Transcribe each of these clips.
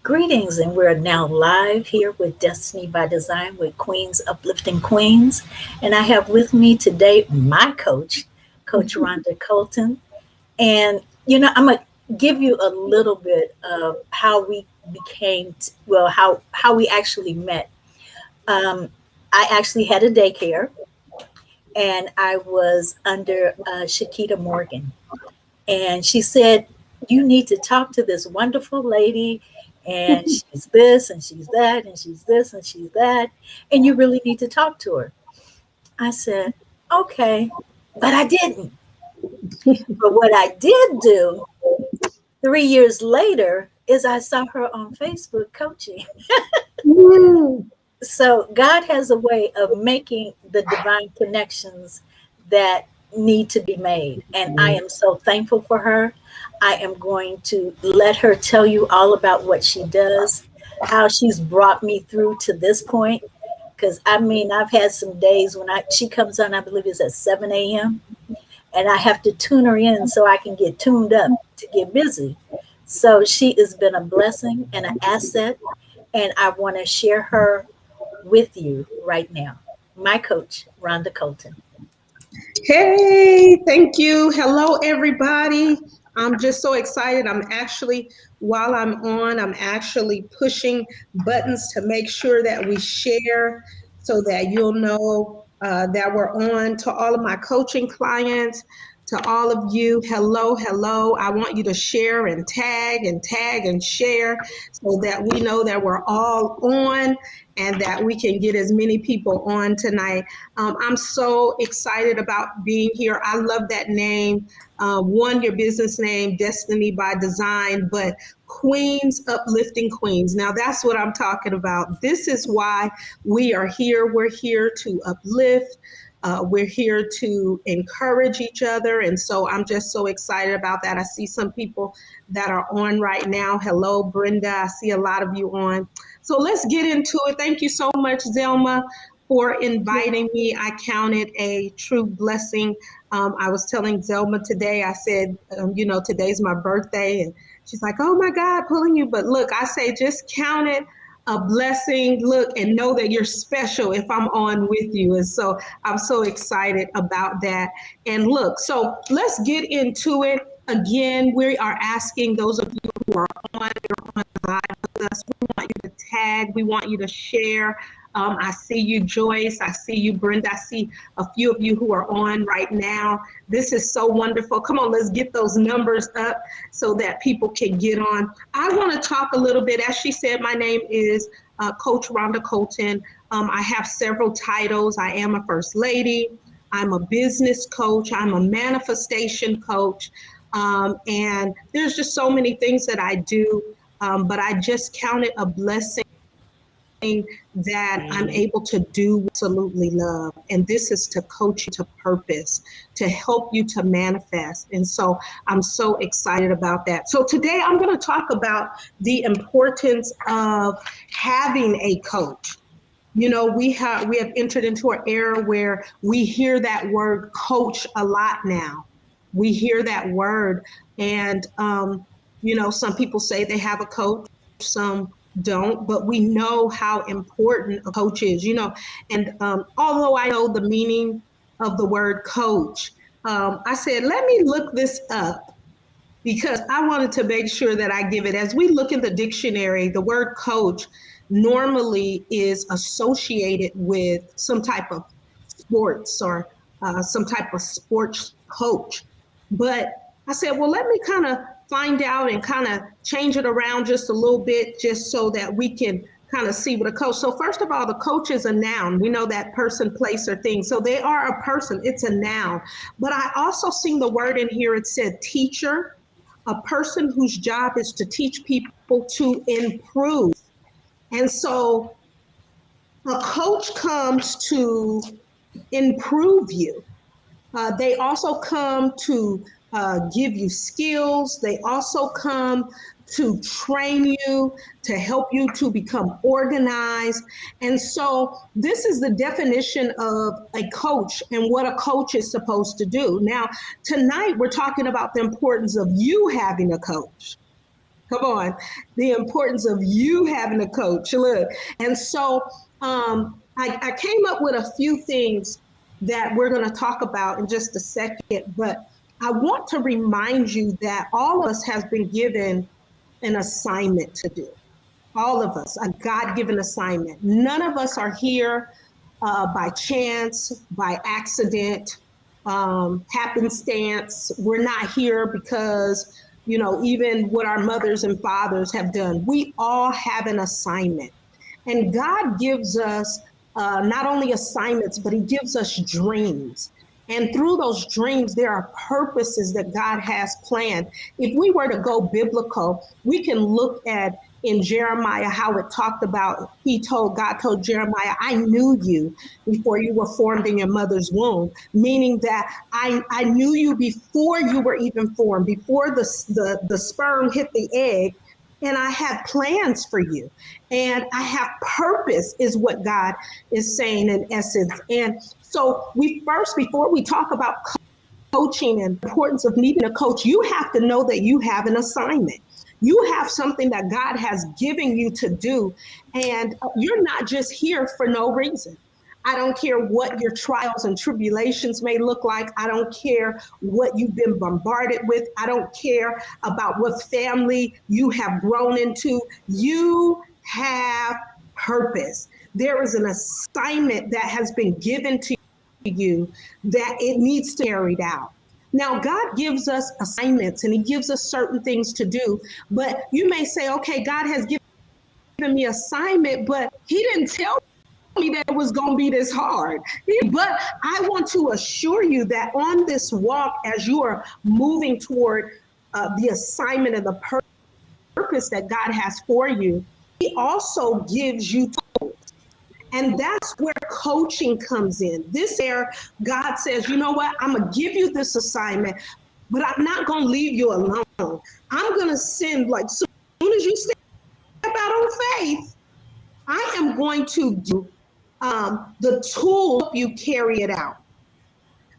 Greetings, and we're now live here with Destiny by Design with Queens Uplifting Queens. And I have with me today my coach, Coach Rhonda Colton. And, I'm going to give you a little bit of how we became, how we actually met. Um, I actually had a daycare and I was under Shakita Morgan. And she said, "You need to talk to this wonderful lady, and she's this, and she's that, and she's this, and she's that, and you really need to talk to her." I said, "Okay," but I didn't. But what I did do 3 years later is I saw her on Facebook coaching. Mm. So God has a way of making the divine connections that need to be made. And I am so thankful for her. I am going to let her tell you all about what she does, how she's brought me through to this point. Because I mean, I've had some days when she comes on, I believe it's at 7 a.m., and I have to tune her in so I can get tuned up to get busy. So she has been a blessing and an asset, and I want to share her with you right now. My coach, Rhonda Colton. Hey, thank you. Hello, everybody. I'm just so excited. While I'm actually pushing buttons to make sure that we share so that you'll know that we're on. To all of my coaching clients, to all of you, hello, hello. I want you to share and tag and share so that we know that we're all on and that we can get as many people on tonight. I'm so excited about being here. I love that name. One, your business name, Destiny by Design, but Queens Uplifting Queens. Now, that's what I'm talking about. This is why we are here. We're here to uplift. We're here to encourage each other. And so I'm just so excited about that. I see some people that are on right now. Hello, Brenda. I see a lot of you on. So let's get into it. Thank you so much, Zelma, for inviting me. I count it a true blessing. I was telling Zelma today, I said, today's my birthday. And she's like, oh my God, pulling you. But look, I say, just count it a blessing. Look, and know that you're special if I'm on with you. And so I'm so excited about that. And look, so let's get into it. Again, we are asking those of you who are on live with us, we want you to tag, we want you to share. I see you, Joyce. I see you, Brenda. I see a few of you who are on right now. This is so wonderful. Come on, let's get those numbers up so that people can get on. I want to talk a little bit. As she said, my name is Coach Rhonda Colton. I have several titles. I am a first lady. I'm a business coach. I'm a manifestation coach. And there's just so many things that I do. But I just count it a blessing that I'm able to do absolutely love. And this is to coach you to purpose, to help you to manifest. And so I'm so excited about that. So today I'm going to talk about the importance of having a coach. You know, we have entered into an era where we hear that word coach a lot now. We hear that word, and some people say they have a coach, some don't, but we know how important a coach is. And although I know the meaning of the word coach, I said, let me look this up because I wanted to make sure that I give it. As we look in the dictionary, the word coach normally is associated with some type of sports or some type of sports coach. But I said, well, let me kind of find out and kind of change it around just a little bit, just so that we can kind of see what a coach. So first of all, the coach is a noun. We know that person, place, or thing. So they are a person. It's a noun. But I also seen the word in here. It said teacher, a person whose job is to teach people to improve. And so a coach comes to improve you. They also come to give you skills. They also come to train you, to help you to become organized. And so this is the definition of a coach and what a coach is supposed to do. Now, tonight we're talking about the importance of you having a coach. Come on. The importance of you having a coach. Look. And so I came up with a few things that we're going to talk about in just a second, but I want to remind you that all of us has been given an assignment to do. All of us, a God given assignment. None of us are here by chance, by accident, happenstance. We're not here because, even what our mothers and fathers have done. We all have an assignment. And God gives us not only assignments, but He gives us dreams. And through those dreams, there are purposes that God has planned. If we were to go biblical, we can look at in Jeremiah how it talked about, God told Jeremiah, I knew you before you were formed in your mother's womb, meaning that I knew you before you were even formed, before the sperm hit the egg, and I have plans for you. And I have purpose, is what God is saying in essence. And so before we talk about coaching and the importance of needing a coach, you have to know that you have an assignment. You have something that God has given you to do, and you're not just here for no reason. I don't care what your trials and tribulations may look like. I don't care what you've been bombarded with. I don't care about what family you have grown into. You have purpose. There is an assignment that has been given to you that it needs to be carried out. Now, God gives us assignments and He gives us certain things to do, but you may say, okay, God has given me assignment, but He didn't tell me that it was going to be this hard. But I want to assure you that on this walk, as you are moving toward the assignment and the purpose that God has for you, He also gives you tools. And that's where coaching comes in. This where God says, you know what, I'm going to give you this assignment, but I'm not going to leave you alone. I'm going to send, like, soon as you step out on faith, I am going to do the tool to help you carry it out.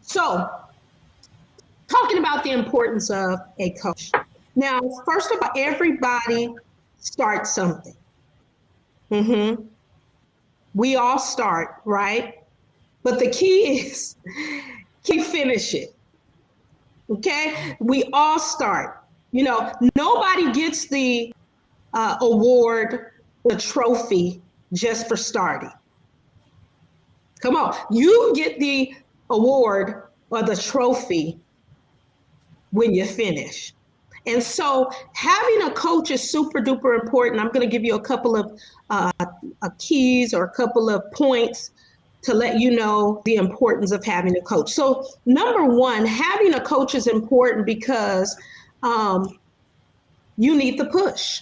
So, talking about the importance of a coach. Now, first of all, everybody starts something. We all start, right? But the key is, can you finish it? Okay? We all start. Nobody gets the award, the trophy, just for starting. Come on. You get the award or the trophy when you finish. And so having a coach is super duper important. I'm going to give you a couple of keys or a couple of points to let you know the importance of having a coach. So number one, having a coach is important because you need the push.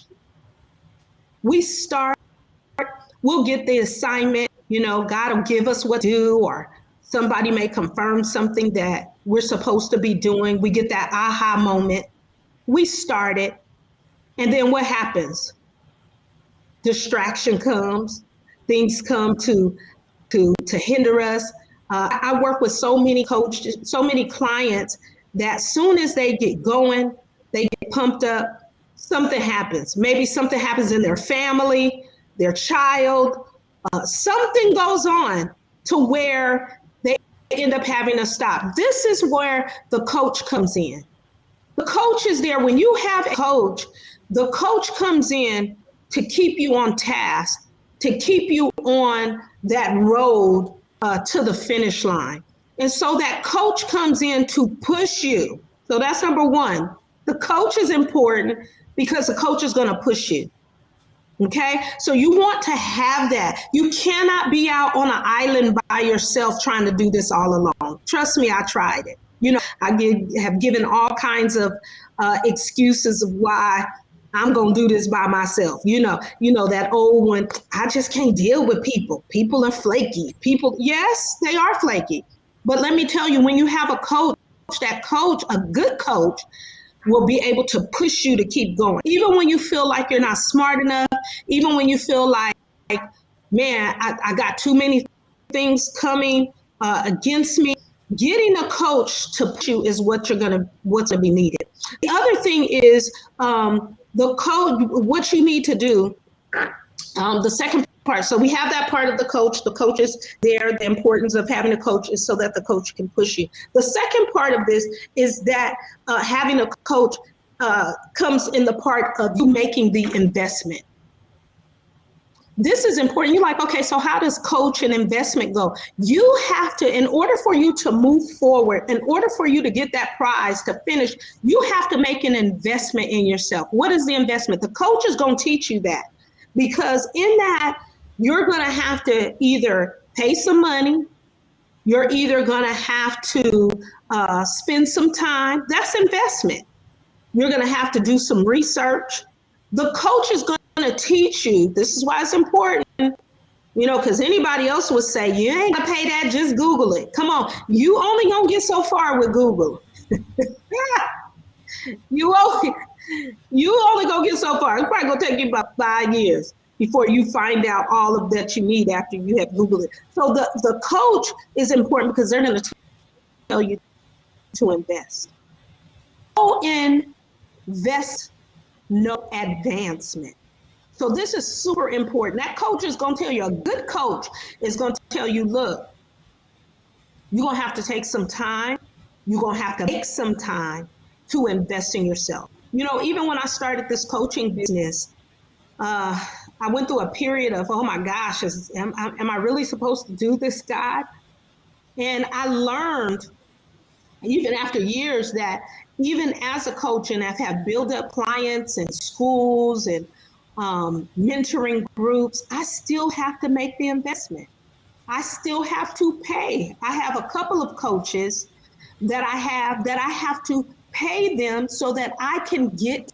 We'll get the assignment, God will give us what to do, or somebody may confirm something that we're supposed to be doing. We get that aha moment. We start it. And then what happens? Distraction comes. Things come to hinder us. I work with so many coaches, so many clients that soon as they get going, they get pumped up, something happens. Maybe something happens in their family, their child, something goes on to where they end up having to stop. This is where the coach comes in. The coach is there. When you have a coach, the coach comes in to keep you on task, to keep you on that road to the finish line. And so that coach comes in to push you. So that's number one. The coach is important because the coach is going to push you. Okay, so you want to have that. You cannot be out on an island by yourself trying to do this all alone. Trust me, I tried it. I have given all kinds of excuses of why I'm going to do this by myself. That old one, I just can't deal with people. People are flaky. People, yes, they are flaky. But let me tell you, when you have a coach, a good coach, will be able to push you to keep going. Even when you feel like you're not smart enough, even when you feel like, man, I got too many things coming against me, getting a coach to push you is what's going to be needed. The other thing is the code, what you need to do. The second part, so we have that part of the coach. The coach is there. The importance of having a coach is so that the coach can push you. The second part of this is that having a coach comes in the part of you making the investment. This is important. You're like, okay, so how does coach and investment go? You have to, in order for you to move forward, in order for you to get that prize to finish, you have to make an investment in yourself. What is the investment? The coach is going to teach you that, because in that, you're going to have to either pay some money, you're either going to have to spend some time. That's investment. You're going to have to do some research. The coach is going to teach you. This is why it's important, because anybody else would say, you ain't going to pay that, just Google it. Come on. You only going to get so far with Google. you only going to get so far. It's probably going to take you about 5 years before you find out all of that you need after you have Googled it. So the coach is important because they're going to tell you to invest. Go invest, no advancement. So this is super important. That coach is going to tell you, a good coach is going to tell you, look, you're going to have to take some time. You're going to have to make some time to invest in yourself. Even when I started this coaching business, I went through a period of, oh my gosh, am I really supposed to do this, God? And I learned, even after years, that even as a coach, and I've had build up clients and schools and mentoring groups, I still have to make the investment. I still have to pay. I have a couple of coaches that I have to pay them so that I can get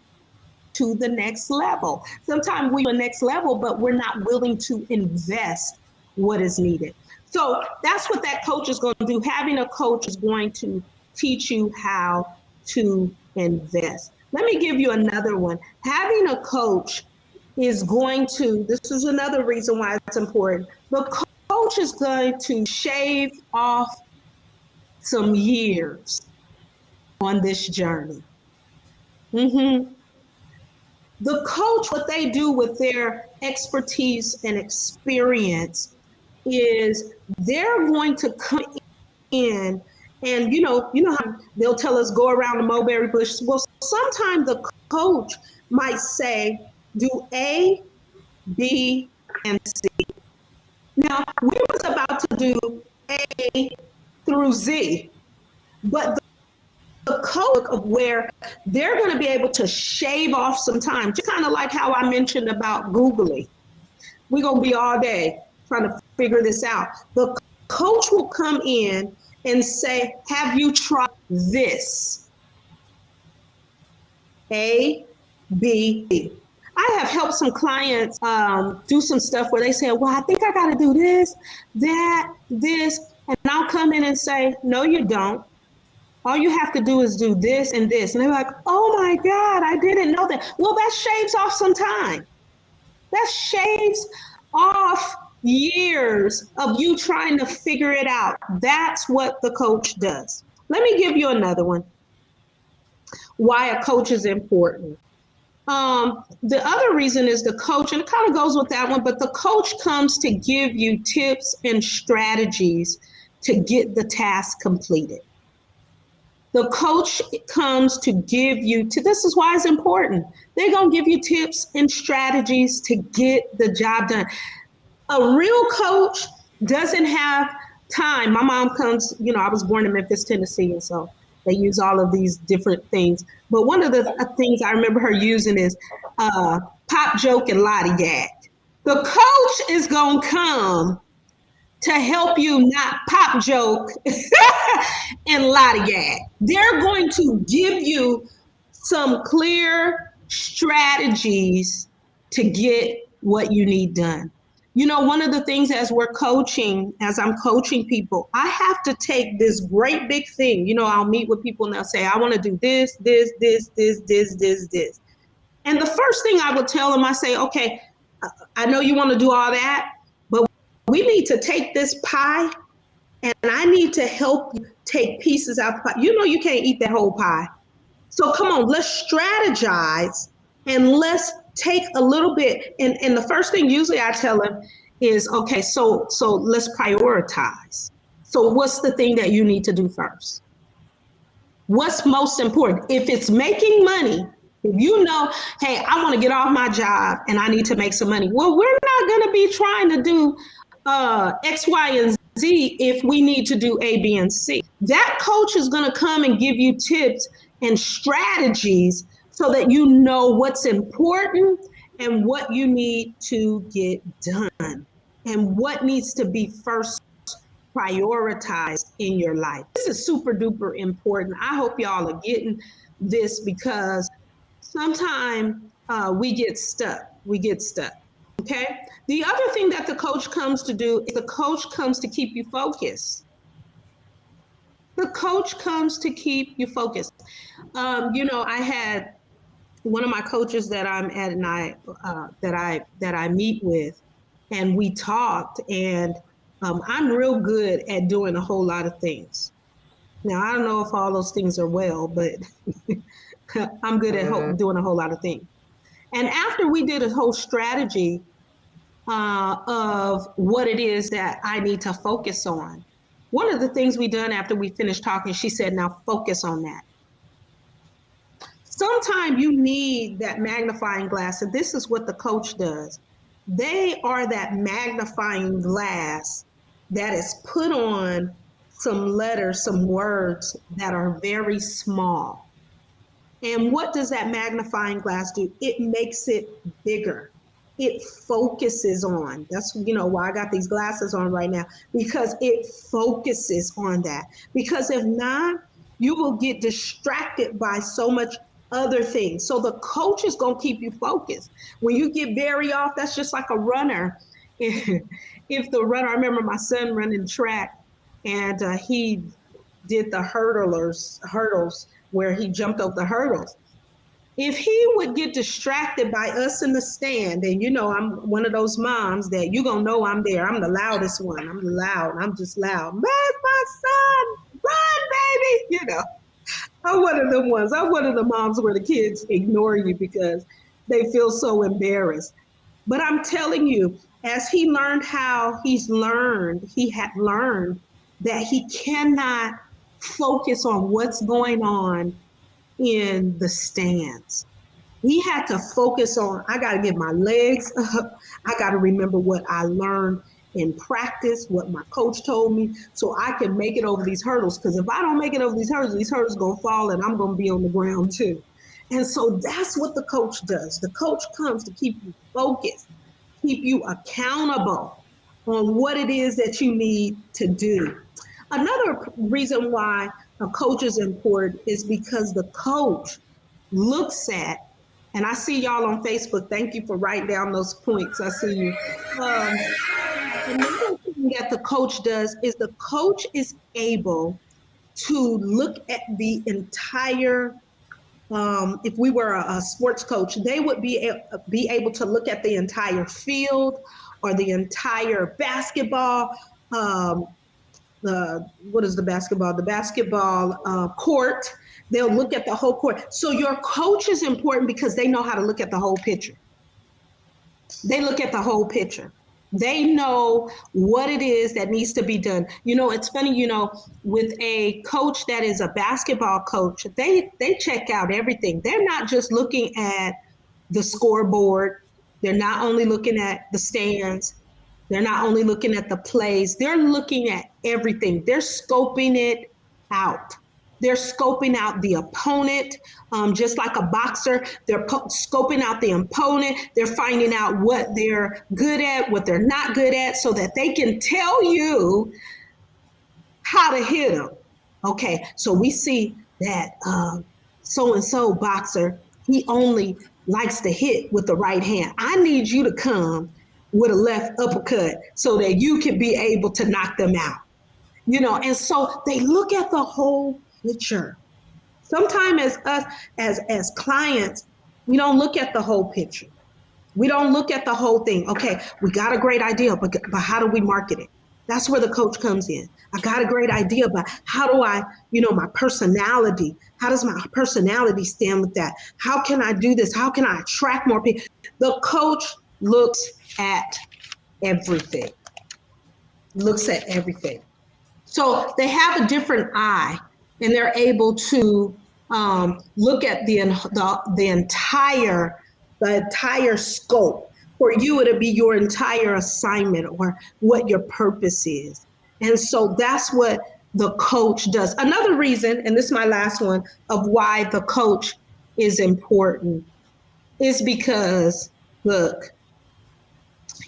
to the next level. Sometimes we're the next level, but we're not willing to invest what is needed. So that's what that coach is going to do. Having a coach is going to teach you how to invest. Let me give you another one. Having a coach is going to, this is another reason why it's important. The coach is going to shave off some years on this journey. The coach, what they do with their expertise and experience is they're going to come in and how they'll tell us go around the mulberry bush. Well, sometimes the coach might say do A, B, and C. Now we was about to do A through Z, but the code of where they're going to be able to shave off some time, just kind of like how I mentioned about Googling. We're going to be all day trying to figure this out. The coach will come in and say, have you tried this? A, B, C. I have helped some clients do some stuff where they say, well, I think I got to do this, that, this. And I'll come in and say, no, you don't. All you have to do is do this and this. And they're like, oh my God, I didn't know that. Well, that shaves off some time. That shaves off years of you trying to figure it out. That's what the coach does. Let me give you another one. Why a coach is important. The other reason is the coach, and it kind of goes with that one, but the coach comes to give you tips and strategies to get the task completed. The coach comes to give you, this is why it's important. They're going to give you tips and strategies to get the job done. A real coach doesn't have time. My mom comes, I was born in Memphis, Tennessee, and so they use all of these different things. But one of the things I remember her using is pop joke and lollygag. The coach is going to come to help you not pop joke and lollygag. They're going to give you some clear strategies to get what you need done. One of the things as I'm coaching people, I have to take this great big thing. I'll meet with people and they'll say, I want to do this, this, this, this, this, this, this. And the first thing I would tell them, I say, okay, I know you want to do all that, but we need to take this pie and I need to help you take pieces out of the pie. You can't eat that whole pie. So come on, let's strategize and let's take a little bit. And the first thing usually I tell them is, okay, so let's prioritize. So what's the thing that you need to do first? What's most important? If it's making money, if you know, hey, I want to get off my job and I need to make some money. Well, we're not going to be trying to do X, Y, and Z if we need to do A, B, and C. That coach is going to come and give you tips and strategies so that you know what's important and what you need to get done and what needs to be first prioritized in your life. This is super duper important. I hope y'all are getting this because sometimes we get stuck. We get stuck. Okay. The other thing that the coach comes to do is the coach comes to keep you focused. The coach comes to keep you focused. I had one of my coaches that I'm at and that I meet with, and we talked, and I'm real good at doing a whole lot of things. Now I don't know if all those things are well, but I'm good at doing a whole lot of things. And after we did a whole strategy of what it is that I need to focus on, one of the things we done after we finished talking, she said, "Now focus on that." Sometimes you need that magnifying glass, and this is what the coach does. They are that magnifying glass that is put on some letters, some words that are very small. And what does that magnifying glass do? It makes it bigger. It focuses on. That's why I got these glasses on right now, because it focuses on that. Because if not, you will get distracted by so much other things. So the coach is going to keep you focused. When you get very off, that's just like a runner. If the runner, I remember my son running track, and he did the hurdles where he jumped over the hurdles. If he would get distracted by us in the stand, and I'm one of those moms that you're going to know I'm there. I'm the loudest one. I'm loud. I'm just loud. Where's my son? Run, baby. I'm one of them ones. I'm one of the moms where the kids ignore you because they feel so embarrassed. But I'm telling you, as he learned how he had learned that he cannot focus on what's going on in the stands. He had to focus on, I got to get my legs up. I got to remember what I learned in practice, what my coach told me, so I can make it over these hurdles. Because if I don't make it over these hurdles going to fall and I'm going to be on the ground too. And so that's what the coach does. The coach comes to keep you focused, keep you accountable on what it is that you need to do. Another reason why a coach is important is because the coach looks at, and I see y'all on Facebook. Thank you for writing down those points. I see you. Another thing that the coach does is the coach is able to look at the entire, if we were a sports coach, they would be able to look at the entire field or the entire basketball. What is the basketball? The basketball court. They'll look at the whole court. So your coach is important because they know how to look at the whole picture. They look at the whole picture. They know what it is that needs to be done. It's funny, with a coach that is a basketball coach, they check out everything. They're not just looking at the scoreboard. They're not only looking at the stands. They're not only looking at the plays. They're looking at everything. They're scoping it out. They're scoping out the opponent, just like a boxer. They're scoping out the opponent. They're finding out what they're good at, what they're not good at, so that they can tell you how to hit them. Okay, so we see that so-and-so boxer, he only likes to hit with the right hand. I need you to come with a left uppercut so that you can be able to knock them out. And so they look at the whole picture. Sometimes as us, as clients, we don't look at the whole picture. We don't look at the whole thing. Okay, we got a great idea, but how do we market it? That's where the coach comes in. I got a great idea, but how do I, my personality, how does my personality stand with that? How can I do this? How can I attract more people? The coach looks at everything, looks at everything. So they have a different eye, and they're able to look at the entire scope. For you, it'll be your entire assignment or what your purpose is. And so that's what the coach does. Another reason, and this is my last one, of why the coach is important is because, look,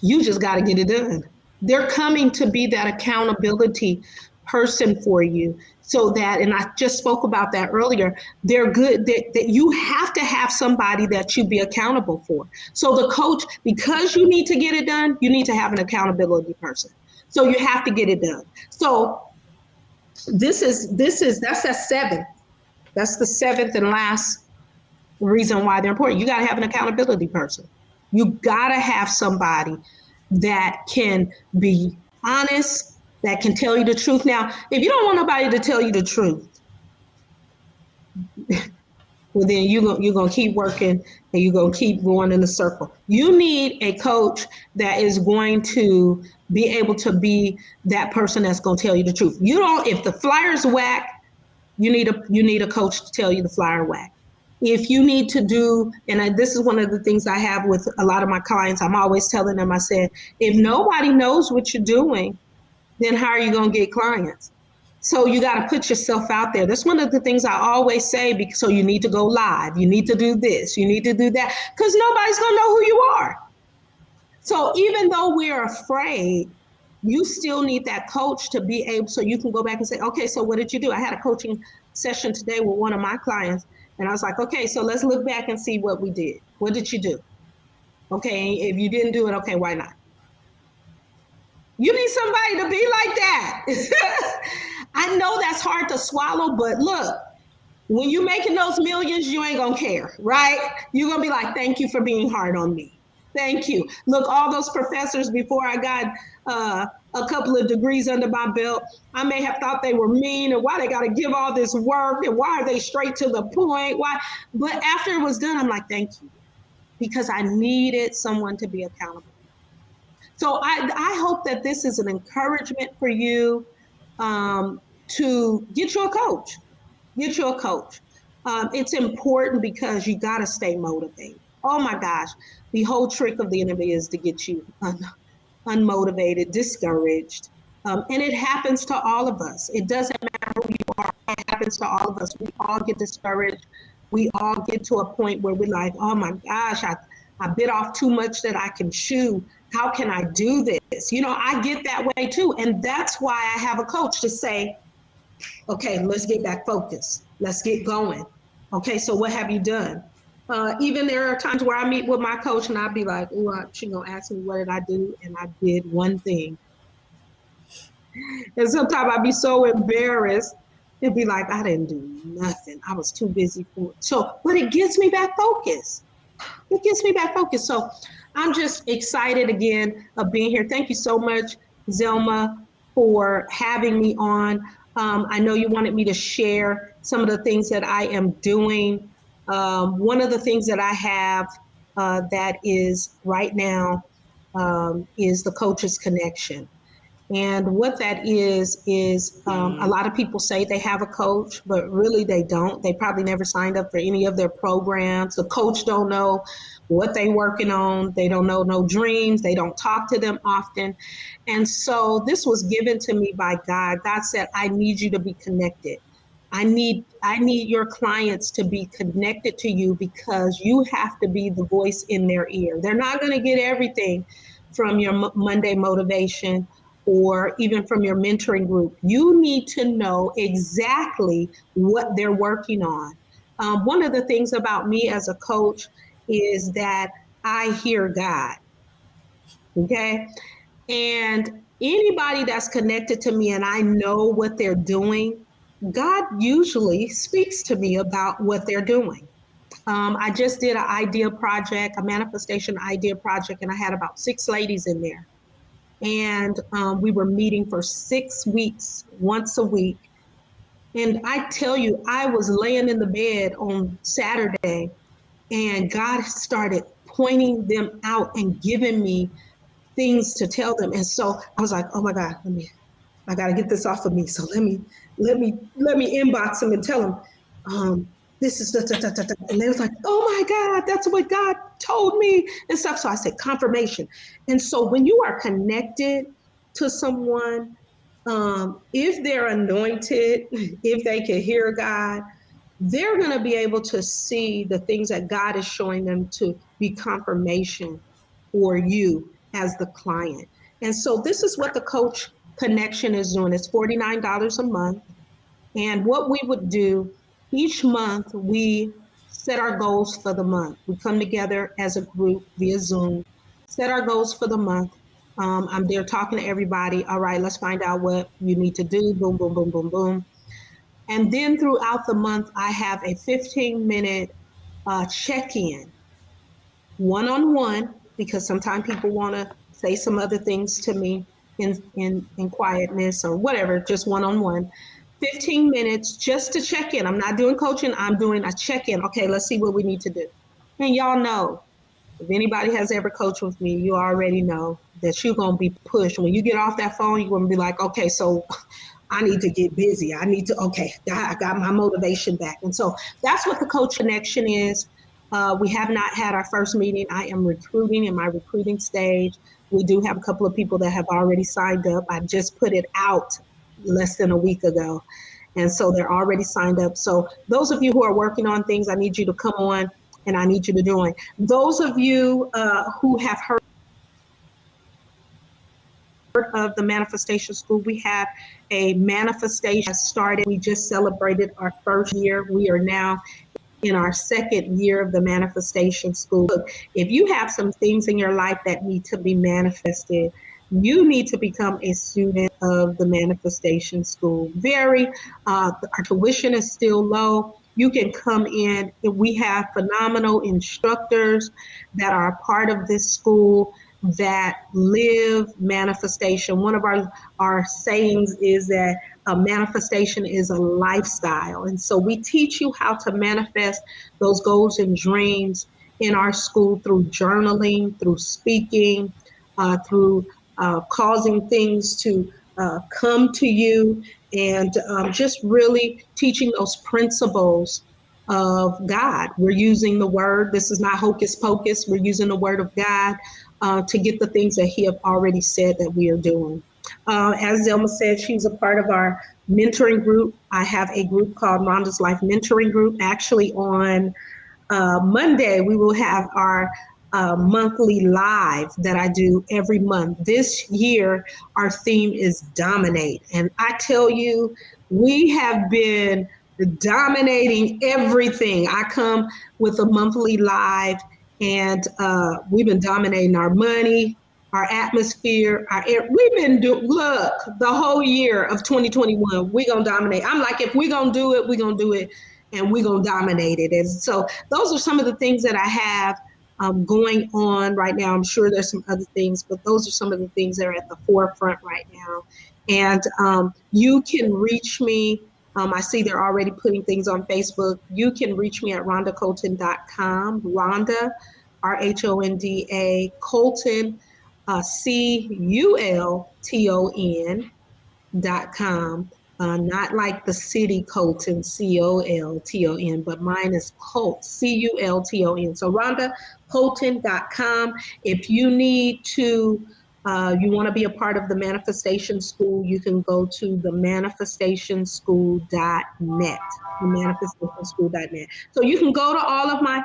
you just got to get it done. They're coming to be that accountability person for you, so that, and I just spoke about that earlier, they're good, that you have to have somebody that you be accountable for. So the coach, because you need to get it done, you need to have an accountability person. So you have to get it done. So that's that seventh. That's the seventh and last reason why they're important. You got to have an accountability person. You got to have somebody that can be honest, that can tell you the truth. Now, if you don't want nobody to tell you the truth, well, then you're going to keep working and you're going to keep going in a circle. You need a coach that is going to be able to be that person that's going to tell you the truth. If the flyer's whack, you need a coach to tell you the flyer whack. If you need to do, and this is one of the things I have with a lot of my clients, I'm always telling them, I said, if nobody knows what you're doing, then how are you going to get clients? So you got to put yourself out there. That's one of the things I always say. So you need to go live. You need to do this. You need to do that, because nobody's going to know who you are. So even though we're afraid, you still need that coach to be able, so you can go back and say, okay, so what did you do? I had a coaching session today with one of my clients, and I was like, okay, so let's look back and see what we did. What did you do? Okay, if you didn't do it, okay, why not? You need somebody to be like that. I know that's hard to swallow, but look, when you're making those millions, you ain't gonna care, right? You're gonna be like, thank you for being hard on me. Thank you. Look, all those professors before I got a couple of degrees under my belt, I may have thought they were mean and why they got to give all this work and why are they straight to the point? Why? But after it was done, I'm like, thank you, because I needed someone to be accountable. So I hope that this is an encouragement for you to get you a coach. Get you a coach. It's important because you got to stay motivated. Oh my gosh. The whole trick of the enemy is to get you unmotivated, discouraged. And it happens to all of us. It doesn't matter who you are. It happens to all of us. We all get discouraged. We all get to a point where we're like, oh my gosh, I bit off too much that I can chew. How can I do this? I get that way too. And that's why I have a coach to say, okay, let's get back focused. Let's get going. Okay, so what have you done? Even there are times where I meet with my coach and I'll be like, oh, she's going to ask me what did I do? And I did one thing. And sometimes I'd be so embarrassed. It'd be like, I didn't do nothing. I was too busy for it. So, but it gets me back focused. It gets me back focused. So I'm just excited again of being here. Thank you so much, Zelma, for having me on. I know you wanted me to share some of the things that I am doing. One of the things that I have that is right now is the Coaches Connection. And what that is a lot of people say they have a coach, but really they don't. They probably never signed up for any of their programs. The coach don't know what they're working on. They don't know no dreams. They don't talk to them often. And so this was given to me by God. God said, I need you to be connected. I need your clients to be connected to you because you have to be the voice in their ear. They're not going to get everything from your Monday motivation or even from your mentoring group. You need to know exactly what they're working on. One of the things about me as a coach is that I hear God. Okay. And anybody that's connected to me and I know what they're doing, God usually speaks to me about what they're doing. I just did an idea project, a manifestation idea project, and I had about 6 ladies in there. And we were meeting for 6 weeks, once a week. And I tell you, I was laying in the bed on Saturday, and God started pointing them out and giving me things to tell them. And so I was like, oh my God, I got to get this off of me. So let me inbox them and tell them, this is and they was like, oh my God, that's what God told me and stuff. So I said confirmation. And so when you are connected to someone, if they're anointed, if they can hear God, they're going to be able to see the things that God is showing them to be confirmation for you as the client. And so this is what the coach connection is doing. It's $49 a month. And what we would do each month, we set our goals for the month. We come together as a group via Zoom, set our goals for the month. I'm there talking to everybody. All right, let's find out what you need to do. Boom, boom, boom, boom, boom. And then throughout the month, I have a 15-minute check in, one on one, because sometimes people want to say some other things to me in quietness or whatever, just one on one. 15 minutes just to check in. I'm not doing coaching, I'm doing a check in. Okay, let's see what we need to do. And y'all know, if anybody has ever coached with me, you already know that you're going to be pushed. When you get off that phone, you're going to be like, okay, so I need to get busy. I need to, okay, I got my motivation back. And so that's what the coach connection is. We have not had our first meeting. I am recruiting in my recruiting stage. We do have a couple of people that have already signed up. I just put it out less than a week ago. And so they're already signed up. So those of you who are working on things, I need you to come on and I need you to join. Those of you who have heard of the Manifestation School, we have a manifestation started. We just celebrated our first year. We are now in our second year of the Manifestation School. If you have some things in your life that need to be manifested, you need to become a student of the Manifestation School. Our tuition is still low. You can come in. We have phenomenal instructors that are a part of this school that live manifestation. One of our sayings is that a manifestation is a lifestyle. And so we teach you how to manifest those goals and dreams in our school through journaling, through speaking, through causing things to come to you, and just really teaching those principles of God. We're using the word. This is not hocus pocus. We're using the word of God to get the things that He have already said that we are doing. As Zelma said, she's a part of our mentoring group. I have a group called Rhonda's Life Mentoring Group. Actually, on Monday, we will have our monthly live that I do every month. This year, our theme is dominate. And I tell you, we have been dominating everything. I come with a monthly live, and we've been dominating our money, our atmosphere, our air. We've been look, the whole year of 2021, we're gonna dominate. I'm like, if we're gonna do it, we're gonna do it, and we're gonna dominate it. And so those are some of the things that I have going on right now. I'm sure there's some other things, but those are some of the things that are at the forefront right now. And you can reach me. I see they're already putting things on Facebook. You can reach me at rhondacolton.com. Rhonda, RHONDA, Colton, CULTON.com. Not like the city Colton, COLTON, but mine is Colt, CULTON. So RhondaColton.com. If you need to, you want to be a part of the Manifestation School, you can go to the manifestationschool.net. The manifestationschool.net. So you can go to all of my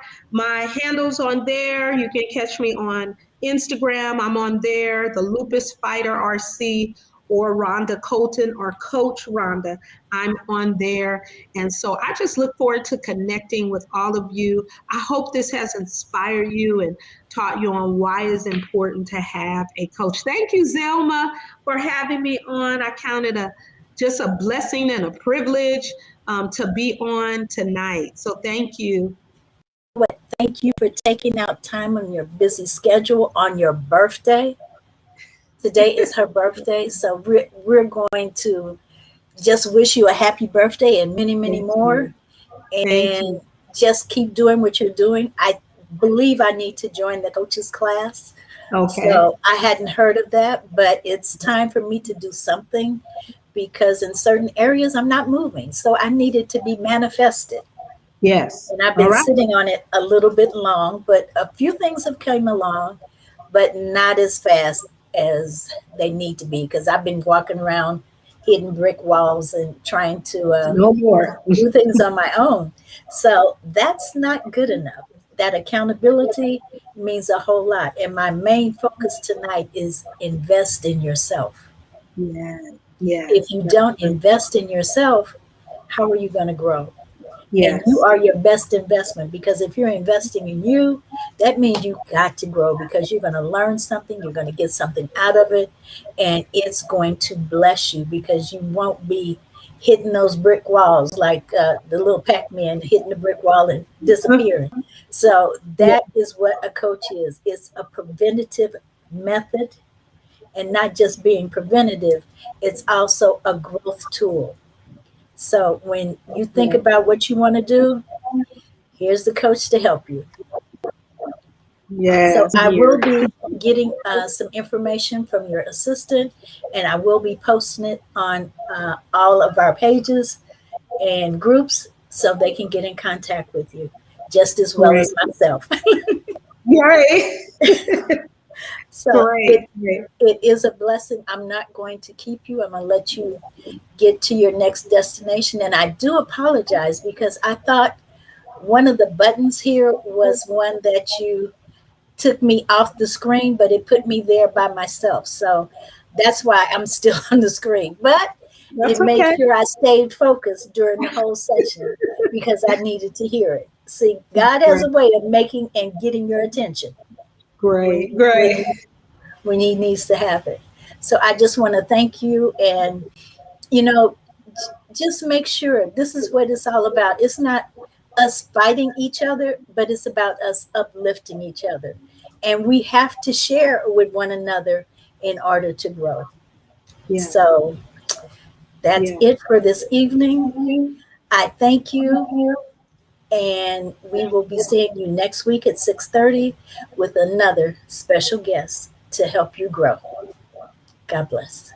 handles on there. You can catch me on Instagram. I'm on there, the Lupus Fighter RC, or Rhonda Colton, or Coach Rhonda. I'm on there. And so I just look forward to connecting with all of you. I hope this has inspired you and taught you on why it's important to have a coach. Thank you, Zelma, for having me on. I count it just a blessing and a privilege to be on tonight. So thank you. What? Thank you for taking out time on your busy schedule on your birthday Today is her birthday, so we're going to just wish you a happy birthday and many, many Thank more. you. Thank And you. just keep doing what you're doing. I believe I need to join the coaches class. Okay. So I hadn't heard of that, but it's time for me to do something because in certain areas I'm not moving. So I needed to be manifested. Yes. And I've All been right. sitting on it a little bit long, but a few things have come along, but not as fast as they need to be because I've been walking around hitting brick walls and trying to No more. do things on my own. So that's not good enough. That accountability means a whole lot. And my main focus tonight is invest in yourself. Yeah. Yes. If you That's don't good. invest in yourself, how are you going to grow? And you Yes. are your best investment because if you're investing in you, that means you got to grow because you're going to learn something, you're going to get something out of it, and it's going to bless you because you won't be hitting those brick walls like the little Pac-Man hitting the brick wall and disappearing. So Yeah. that is what a coach is. It's a preventative method and not just being preventative, it's also a growth tool. So when you think Yeah. about what you want to do, here's the coach to help you. So Yes. I will Here. be getting some information from your assistant, and I will be posting it on all of our pages and groups so they can get in contact with you just as well Great. as myself. Great. So Great. Great. it is a blessing. I'm not going to keep you. I'm going to let you get to your next destination. And I do apologize because I thought one of the buttons here was one that you took me off the screen, but it put me there by myself. So that's why I'm still on the screen. But it That's made okay. sure I stayed focused during the whole session because I needed to hear it. See, God has Great. a way of making and getting your attention when Great. Great. when He needs to have it. So I just want to thank you, and you know, just make sure this is what it's all about. It's not us fighting each other, but it's about us uplifting each other. And we have to share with one another in order to grow. Yeah. So that's Yeah. it for this evening. I thank you, and we will be seeing you next week at 6:30 with another special guest to help you grow. God bless.